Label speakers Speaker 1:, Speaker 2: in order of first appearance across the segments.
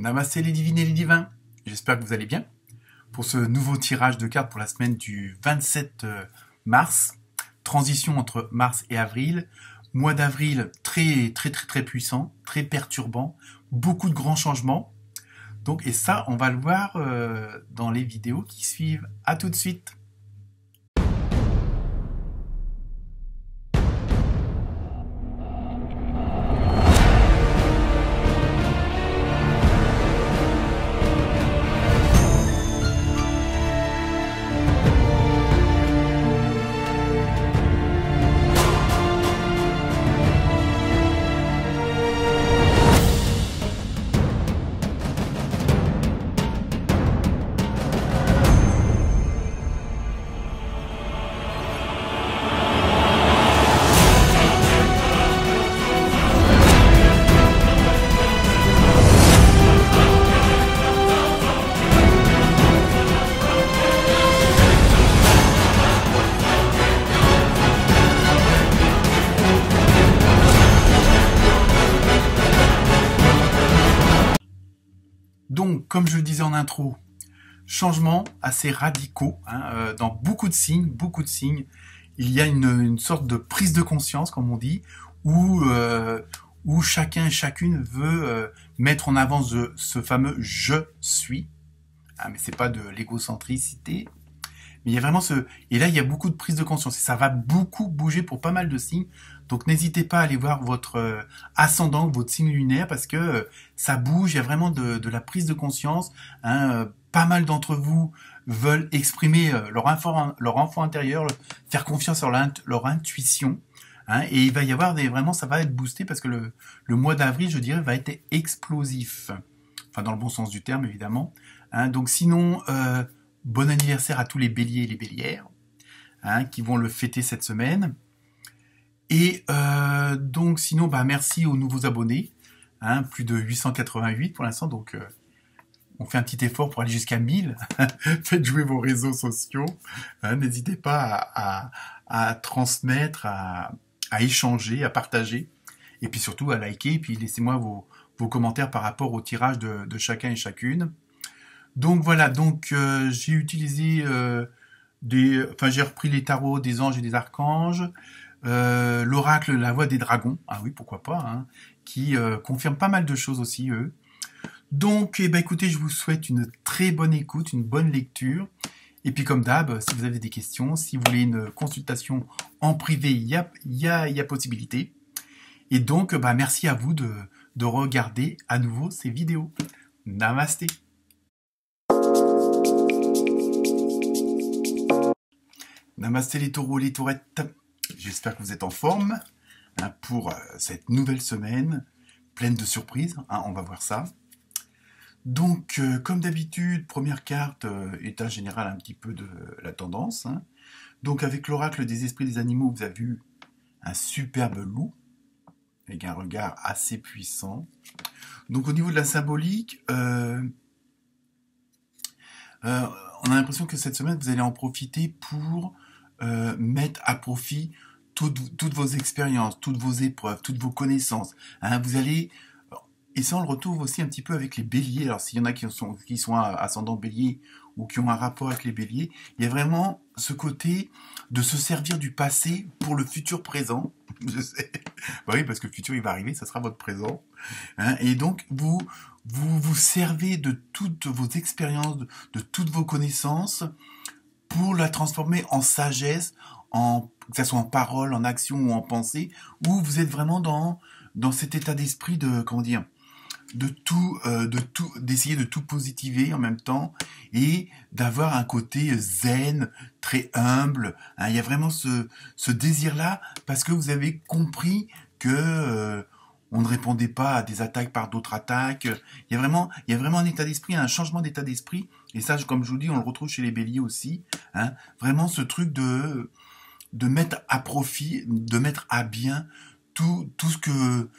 Speaker 1: Namasté les divines et les divins, j'espère que vous allez bien. Pour ce nouveau tirage de cartes pour la semaine du 27 mars, transition entre mars et avril, mois d'avril très puissant, très perturbant, beaucoup de grands changements. Donc, et ça, on va le voir dans les vidéos qui suivent. À tout de suite. Donc, comme je le disais en intro, changements assez radicaux dans beaucoup de signes. Il y a une sorte de prise de conscience, comme on dit, où chacun et chacune veut mettre en avant ce fameux « je suis ». Mais c'est pas de l'égocentricité. Mais il y a vraiment et là, il y a beaucoup de prise de conscience. Et ça va beaucoup bouger pour pas mal de signes. Donc, n'hésitez pas à aller voir votre ascendant, votre signe lunaire, parce que ça bouge. Il y a vraiment de la prise de conscience. Pas mal d'entre vous veulent exprimer leur enfant intérieur, faire confiance sur leur intuition. Et il va y avoir vraiment, ça va être boosté parce que le mois d'avril, je dirais, va être explosif. Enfin, dans le bon sens du terme, évidemment. Donc, sinon... bon anniversaire à tous les béliers et les bélières qui vont le fêter cette semaine. Et donc sinon, merci aux nouveaux abonnés. Plus de 888 pour l'instant. Donc on fait un petit effort pour aller jusqu'à 1000. Faites jouer vos réseaux sociaux. N'hésitez pas à transmettre, à échanger, à partager. Et puis surtout à liker. Et puis laissez-moi vos commentaires par rapport au tirage de chacun et chacune. Donc voilà, j'ai utilisé j'ai repris les tarots des anges et des archanges, l'oracle La Voix des dragons, oui pourquoi pas, qui confirme pas mal de choses aussi eux. Donc écoutez, je vous souhaite une très bonne écoute, une bonne lecture. Et puis comme d'hab, si vous avez des questions, si vous voulez une consultation en privé, il y a possibilité. Et donc merci à vous de regarder à nouveau ces vidéos. Namasté. Namasté les taureaux, les taurettes. J'espère que vous êtes en forme pour cette nouvelle semaine pleine de surprises. On va voir ça. Donc, comme d'habitude, première carte, état général un petit peu de la tendance. Donc, avec l'oracle des esprits des animaux, vous avez vu un superbe loup avec un regard assez puissant. Donc, au niveau de la symbolique, on a l'impression que cette semaine, vous allez en profiter pour mettre à profit toutes vos expériences, toutes vos épreuves, toutes vos connaissances. Vous allez... Et ça, on le retrouve aussi un petit peu avec les béliers. Alors, s'il y en a qui sont ascendant bélier ou qui ont un rapport avec les béliers, il y a vraiment ce côté de se servir du passé pour le futur présent. Je sais. Oui, parce que le futur, il va arriver, ça sera votre présent. Et donc, vous servez de toutes vos expériences, de toutes vos connaissances pour la transformer en sagesse, que ce soit en parole, en action ou en pensée, où vous êtes vraiment dans cet état d'esprit d'essayer de tout positiver en même temps et d'avoir un côté zen, très humble. Il y a vraiment ce désir-là parce que vous avez compris que on ne répondait pas à des attaques par d'autres attaques. Il y a vraiment un état d'esprit, un changement d'état d'esprit. Et ça, comme je vous dis, on le retrouve chez les béliers aussi. Vraiment ce truc de mettre à profit, de mettre à bien tout ce que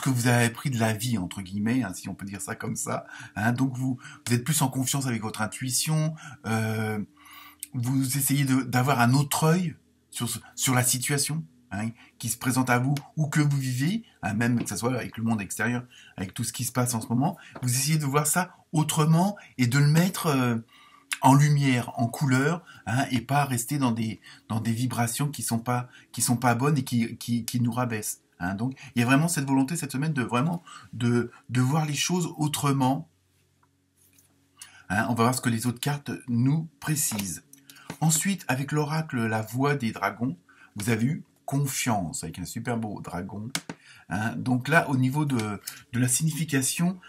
Speaker 1: vous avez appris de la vie, entre guillemets, si on peut dire ça comme ça. Donc vous êtes plus en confiance avec votre intuition. Vous essayez d'avoir un autre œil sur la situation. hein, qui se présente à vous ou que vous vivez, hein, même que ce soit avec le monde extérieur, avec tout ce qui se passe en ce moment, vous essayez de voir ça autrement et de le mettre en lumière, en couleur, hein, et pas rester dans des vibrations qui sont pas bonnes et qui nous rabaissent. Hein. Donc il y a vraiment cette volonté cette semaine de vraiment de voir les choses autrement. Hein. On va voir ce que les autres cartes nous précisent. Ensuite, avec l'oracle La Voix des Dragons, vous avez eu confiance avec un super beau dragon. Hein. Donc là, au niveau de la signification,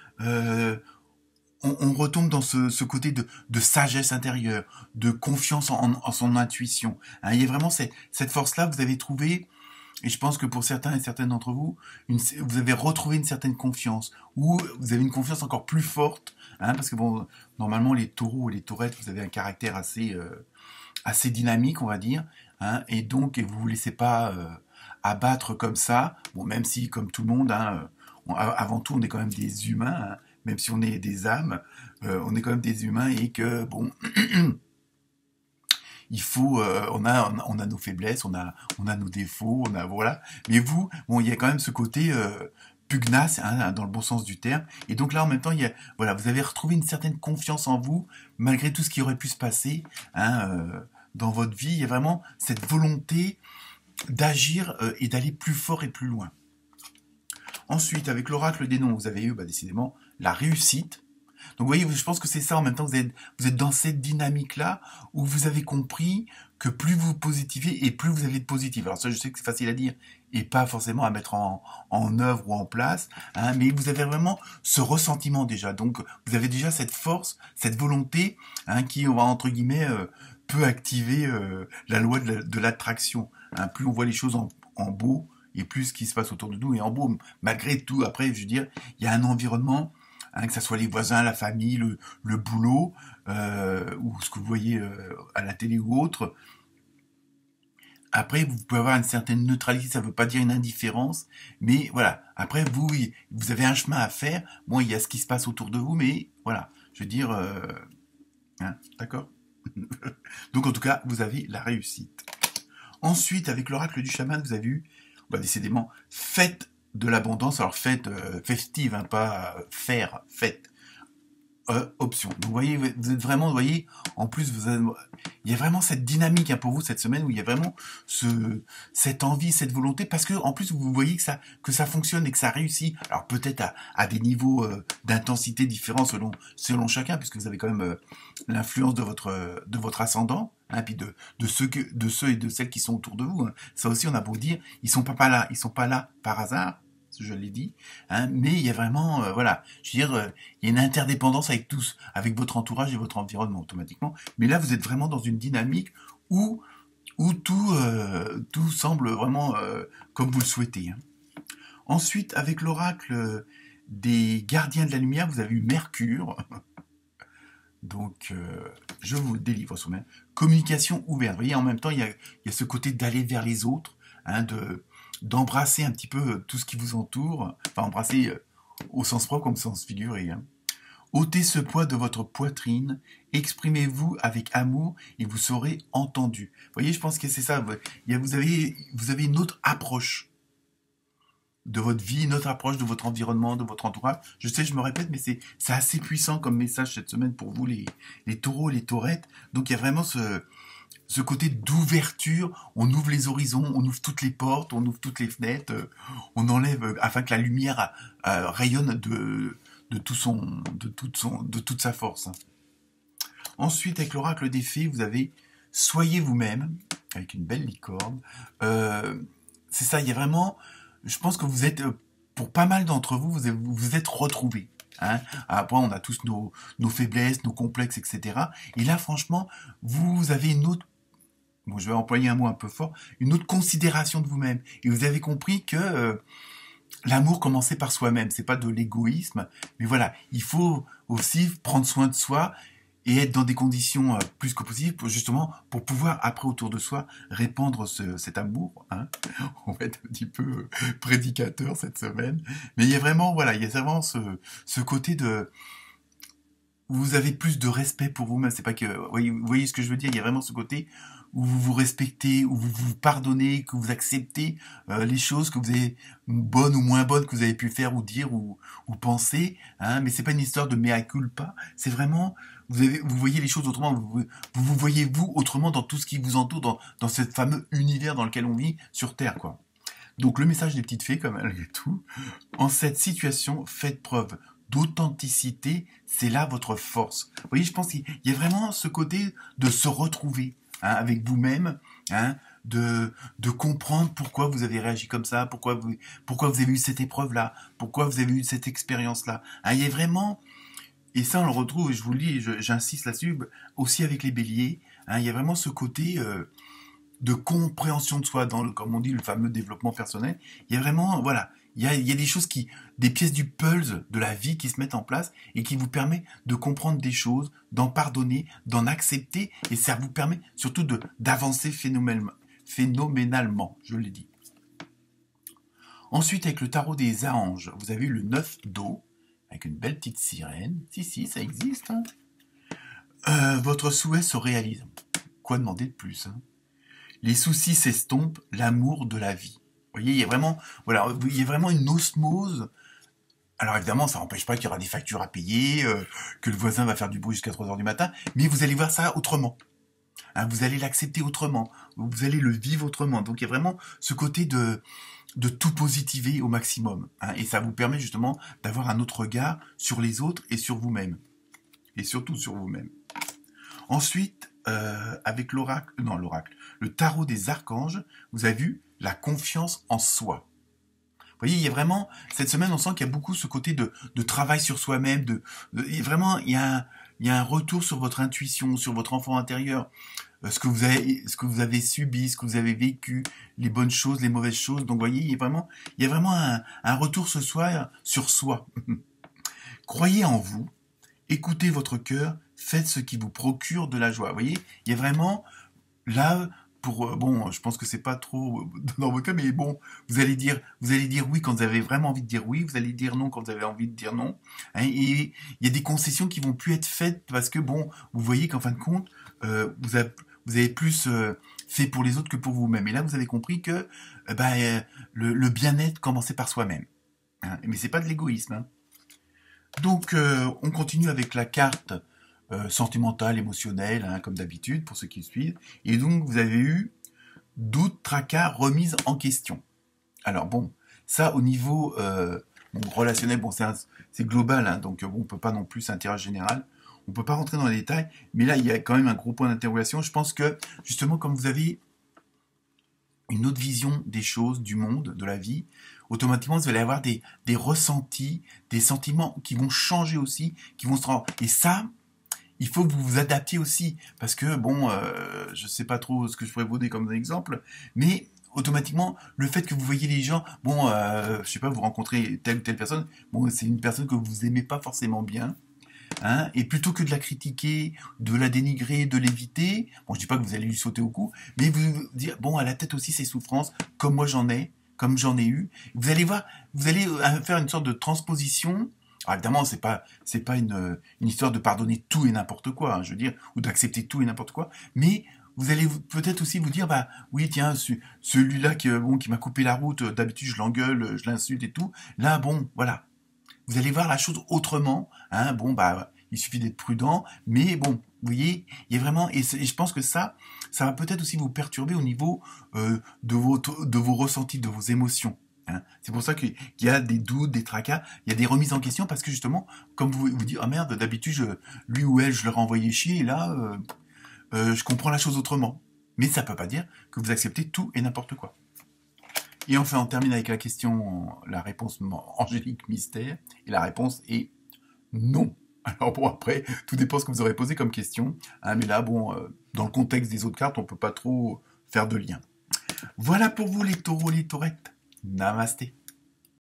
Speaker 1: on retombe dans ce côté de sagesse intérieure, de confiance en son intuition. Hein. Il y a vraiment cette force-là, vous avez trouvé, et je pense que pour certains et certaines d'entre vous, vous avez retrouvé une certaine confiance, ou vous avez une confiance encore plus forte, hein, parce que bon, normalement les taureaux et les taurettes, vous avez un caractère assez dynamique, on va dire, hein, et donc vous vous laissez pas abattre comme ça, bon, même si, comme tout le monde, hein, avant tout, on est quand même des humains, hein, même si on est des âmes, on est quand même des humains et que, bon, il faut, on a nos faiblesses, on a nos défauts, voilà. Mais vous, bon, il y a quand même ce côté pugnace, hein, dans le bon sens du terme. Et donc là, en même temps, voilà, vous avez retrouvé une certaine confiance en vous, malgré tout ce qui aurait pu se passer, hein, dans votre vie. Il y a vraiment cette volonté d'agir et d'aller plus fort et plus loin. Ensuite, avec l'oracle des noms, vous avez eu décidément la réussite. Donc vous voyez, je pense que c'est ça, en même temps, vous êtes dans cette dynamique-là où vous avez compris que plus vous positivez et plus vous avez de positif. Alors ça, je sais que c'est facile à dire et pas forcément à mettre en œuvre ou en place, hein, mais vous avez vraiment ce ressentiment déjà. Donc vous avez déjà cette force, cette volonté, hein, qui, on va entre guillemets, peut activer la loi de l'attraction. Hein. Plus on voit les choses en beau, et plus ce qui se passe autour de nous est en beau. Malgré tout, après, je veux dire, il y a un environnement, hein, que ce soit les voisins, la famille, le boulot, ou ce que vous voyez à la télé ou autre. Après, vous pouvez avoir une certaine neutralité, ça ne veut pas dire une indifférence, mais voilà. Après, vous avez un chemin à faire. Bon, il y a ce qui se passe autour de vous, mais voilà. Je veux dire, hein, d'accord. Donc, en tout cas, vous avez la réussite. Ensuite, avec l'oracle du chaman, vous avez eu, décidément, fête de l'abondance. Alors, fête festive, hein, pas faire, fête. Option. Donc, vous voyez, vous êtes vraiment, vous voyez, en plus, il y a vraiment cette dynamique, hein, pour vous cette semaine où il y a vraiment cette envie, cette volonté, parce que en plus vous voyez que ça fonctionne et que ça réussit. Alors peut-être à des niveaux d'intensité différents selon chacun, puisque vous avez quand même l'influence de votre ascendant, hein, puis de ceux et de celles qui sont autour de vous. Hein. Ça aussi, on a beau dire, ils sont pas là par hasard. Je l'ai dit, hein, mais il y a vraiment, voilà, je veux dire, il y a une interdépendance avec tous, avec votre entourage et votre environnement automatiquement. Mais là, vous êtes vraiment dans une dynamique où tout semble vraiment comme vous le souhaitez. Hein. Ensuite, avec l'oracle des gardiens de la lumière, vous avez eu Mercure. Donc, je vous le délivre sous-main. Communication ouverte. Vous voyez, en même temps, il y a ce côté d'aller vers les autres, hein, d'embrasser un petit peu tout ce qui vous entoure, enfin embrasser au sens propre comme au sens figuré. Hein. Ôtez ce poids de votre poitrine, exprimez-vous avec amour et vous serez entendu. Vous voyez, je pense que c'est ça. Vous avez une autre approche de votre vie, une autre approche de votre environnement, de votre entourage. Je sais, je me répète, mais c'est assez puissant comme message cette semaine pour vous, les taureaux et les taurettes. Donc il y a vraiment ce côté d'ouverture, on ouvre les horizons, on ouvre toutes les portes, on ouvre toutes les fenêtres, on enlève afin que la lumière rayonne de toute sa force. Ensuite, avec l'oracle des fées, vous avez soyez vous-même avec une belle licorne. C'est ça, il y a vraiment, je pense que vous êtes, pour pas mal d'entre vous, vous êtes retrouvés. Hein. Après, on a tous nos faiblesses, nos complexes, etc. Et là, franchement, vous avez une autre, bon, je vais employer un mot un peu fort, une autre considération de vous-même. Et vous avez compris que l'amour commençait par soi-même. C'est pas de l'égoïsme, mais voilà, il faut aussi prendre soin de soi et être dans des conditions plus que possibles, pour pouvoir après autour de soi répandre cet amour. Hein. On va être un petit peu prédicateur cette semaine, mais il y a vraiment ce côté vous avez plus de respect pour vous-même. C'est pas que, vous voyez ce que je veux dire. Il y a vraiment ce côté où vous vous respectez, où vous vous pardonnez, que vous acceptez les choses que vous avez bonnes ou moins bonnes que vous avez pu faire ou dire ou penser. Hein, mais c'est pas une histoire de mea culpa. C'est vraiment vous voyez les choses autrement. Vous voyez vous autrement dans tout ce qui vous entoure, dans ce fameux univers dans lequel on vit sur Terre, quoi. Donc le message des petites fées, comme malgré tout, en cette situation, faites preuve d'authenticité, c'est là votre force. Vous voyez, je pense qu'il y a vraiment ce côté de se retrouver avec vous-même, de comprendre pourquoi vous avez réagi comme ça, pourquoi vous avez eu cette épreuve-là, pourquoi vous avez eu cette expérience-là. Il y a vraiment, et ça on le retrouve, et je vous le dis, j'insiste là-dessus, aussi avec les béliers, il y a vraiment ce côté de compréhension de soi, comme on dit, le fameux développement personnel. Il y a vraiment, voilà, il y a des choses des pièces du puzzle de la vie qui se mettent en place et qui vous permet de comprendre des choses, d'en pardonner, d'en accepter, et ça vous permet surtout d'avancer phénoménalement, je l'ai dit. Ensuite, avec le tarot des anges, vous avez eu le 9 d'eau, avec une belle petite sirène. Si, ça existe. Votre souhait se réalise. Quoi demander de plus, Les soucis s'estompent, l'amour de la vie. Vous voyez, il y a vraiment une osmose. Alors évidemment, ça n'empêche pas qu'il y aura des factures à payer, que le voisin va faire du bruit jusqu'à 3 heures du matin, mais vous allez voir ça autrement. Vous allez l'accepter autrement, vous allez le vivre autrement. Donc il y a vraiment ce côté de tout positiver au maximum. Et ça vous permet justement d'avoir un autre regard sur les autres et sur vous-même. Et surtout sur vous-même. Ensuite, avec le tarot des archanges, vous avez vu la confiance en soi. Vous voyez, il y a vraiment, cette semaine, on sent qu'il y a beaucoup ce côté de travail sur soi-même, vraiment, il y a un retour sur votre intuition, sur votre enfant intérieur, ce que vous avez subi, ce que vous avez vécu, les bonnes choses, les mauvaises choses. Donc, vous voyez, il y a vraiment un retour ce soir sur soi. Croyez en vous, écoutez votre cœur, faites ce qui vous procure de la joie. Vous voyez, il y a vraiment là, je pense que c'est pas trop dans votre cas, mais bon, vous allez dire oui quand vous avez vraiment envie de dire oui, vous allez dire non quand vous avez envie de dire non. Et il y a des concessions qui vont plus être faites parce que vous voyez qu'en fin de compte, vous avez plus fait pour les autres que pour vous-même. Et là, vous avez compris que le bien-être commençait par soi-même. Mais c'est pas de l'égoïsme. Donc, on continue avec la carte sentimentale, émotionnelle, comme d'habitude, pour ceux qui suivent. Et donc, vous avez eu doute, tracas, remise en question. Alors ça, au niveau relationnel, c'est global, donc on peut pas non plus, c'est un tirage général. On peut pas rentrer dans les détails, mais là, il y a quand même un gros point d'interrogation. Je pense que, justement, comme vous avez une autre vision des choses, du monde, de la vie, automatiquement, vous allez avoir des ressentis, des sentiments qui vont changer aussi, qui vont se rendre. Et ça, il faut que vous vous adaptiez aussi, parce que, je sais pas trop ce que je pourrais vous donner comme exemple, mais automatiquement, le fait que vous voyez les gens, je sais pas, vous rencontrez telle ou telle personne, c'est une personne que vous aimez pas forcément bien, et plutôt que de la critiquer, de la dénigrer, de l'éviter, je dis pas que vous allez lui sauter au cou, mais vous dire, elle a peut-être aussi ses souffrances, comme moi comme j'en ai eu. Vous allez voir, vous allez faire une sorte de transposition. Alors évidemment, c'est pas une histoire de pardonner tout et n'importe quoi, je veux dire, ou d'accepter tout et n'importe quoi, mais vous allez peut-être aussi vous dire, oui, tiens, celui-là qui m'a coupé la route, d'habitude je l'engueule, je l'insulte et tout, là, voilà. Vous allez voir la chose autrement, il suffit d'être prudent, mais vous voyez, il y a vraiment, et je pense que ça va peut-être aussi vous perturber au niveau de vos ressentis, de vos émotions. C'est pour ça qu'il y a des doutes, des tracas, il y a des remises en question, parce que justement, comme vous dites, oh merde, d'habitude, lui ou elle, je leur envoyais chier, et là, je comprends la chose autrement. Mais ça ne peut pas dire que vous acceptez tout et n'importe quoi. Et enfin, on termine avec la réponse angélique mystère, et la réponse est non. Alors après, tout dépend ce que vous aurez posé comme question, mais là, dans le contexte des autres cartes, on ne peut pas trop faire de lien. Voilà pour vous les taureaux, les taurettes. Namasté.